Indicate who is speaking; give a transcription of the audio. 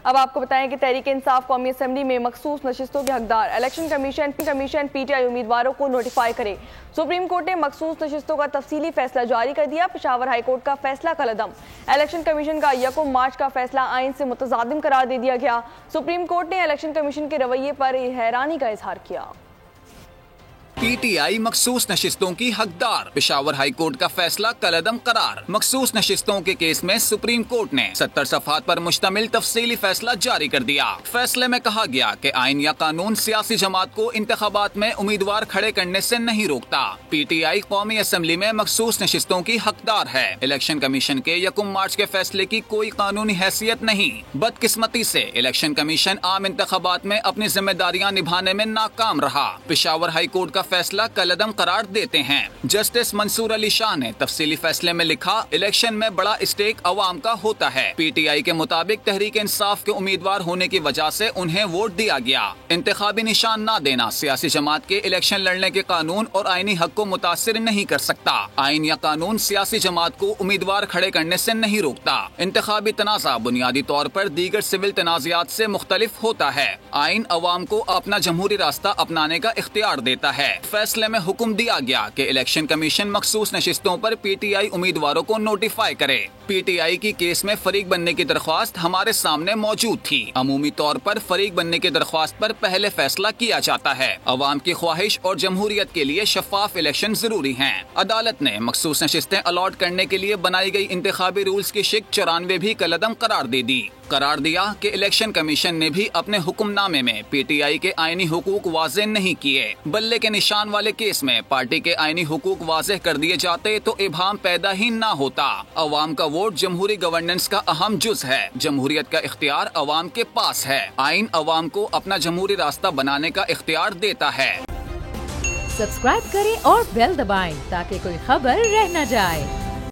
Speaker 1: अब आपको बताएं कि तहरीक इंसाफ कौमी असेंबली में मखसूस नशिस्तों के हकदार इलेक्शन कमीशन पीटीआई उम्मीदवारों को नोटिफाई करे। सुप्रीम कोर्ट ने मखसूस नशिस्तों का तफसीली फैसला जारी कर दिया। पेशावर हाई कोर्ट का फैसला कलअदम। इलेक्शन कमीशन का 1 मार्च का फैसला आइन से मुतजादिम करार दे दिया गया। सुप्रीम कोर्ट ने इलेक्शन कमीशन के रवैये पर हैरानी का इजहार किया।
Speaker 2: पीटीआई मखसूस नशिस्तों की हकदार, पेशावर हाई कोर्ट का फैसला कलअदम करार। मखसूस नशिस्तों के केस में सुप्रीम कोर्ट ने 70 सफ़हात पर मुश्तमिल तफसीली फैसला जारी कर दिया। फैसले में कहा गया कि आइन या कानून सियासी जमात को इंतखाबात में उम्मीदवार खड़े करने से नहीं रोकता। पीटीआई कौमी असेंबली में मखसूस नशिस्तों की हकदार है। इलेक्शन कमीशन के 1 मार्च के फैसले की कोई कानूनी हैसियत नहीं। बदकिस्मती से इलेक्शन कमीशन आम इंतखाबात में अपनी जिम्मेदारियाँ निभाने में नाकाम रहा। पेशावर हाई कोर्ट का फैसला कलअदम करार देते हैं। जस्टिस मंसूर अली शाह ने तफसीली फैसले में लिखा, इलेक्शन में बड़ा स्टेक अवाम का होता है। पीटीआई के मुताबिक तहरीक इंसाफ के उम्मीदवार होने की वजह से उन्हें वोट दिया गया। इंतखाबी निशान न देना सियासी जमात के इलेक्शन लड़ने के कानून और आईनी हक को मुतासिर नहीं कर सकता। आइन या कानून सियासी जमात को उम्मीदवार खड़े करने से नहीं रोकता। इंतखाबी तनाज़ा बुनियादी तौर पर दीगर सिविल तनाज़ात से मुख्तलिफ होता है। आइन अवाम को अपना जमहूरी रास्ता अपनाने का इख्तियार देता है। फैसले में हुक्म दिया गया कि इलेक्शन कमीशन मखसूस नशिस्तों पर पीटीआई उम्मीदवारों को नोटिफाई करे। पीटीआई की केस में फरीक बनने की दरख्वास्त हमारे सामने मौजूद थी। अमूमी तौर पर फरीक बनने की दरख्वास्त पर पहले फैसला किया जाता है। अवाम की ख्वाहिश और जमहूरियत के लिए शफाफ इलेक्शन जरूरी हैं। अदालत ने मखसूस नशिस्तें अलॉट करने के लिए बनाई गई इंतखाबी रूल्स की शिक 94 भी कलअदम करार दे दी। करार दिया कि इलेक्शन कमीशन ने भी अपने हुक्मनामे में पीटीआई के आईनी हुकूक वाज़ेह नहीं किए। बल्ले के निशान वाले केस में पार्टी के आईनी हुकूक वाज़ेह कर दिए जाते तो इबाहम पैदा ही ना होता। अवाम का वोट जमहूरी गवर्नेंस का अहम जुज है। जमहूरियत का इख्तियार अवाम के पास है। आइन अवाम को अपना जमहूरी रास्ता बनाने का इख्तियार देता है।
Speaker 3: सब्सक्राइब करें और बेल दबाएं ताकि कोई खबर रह न जाए।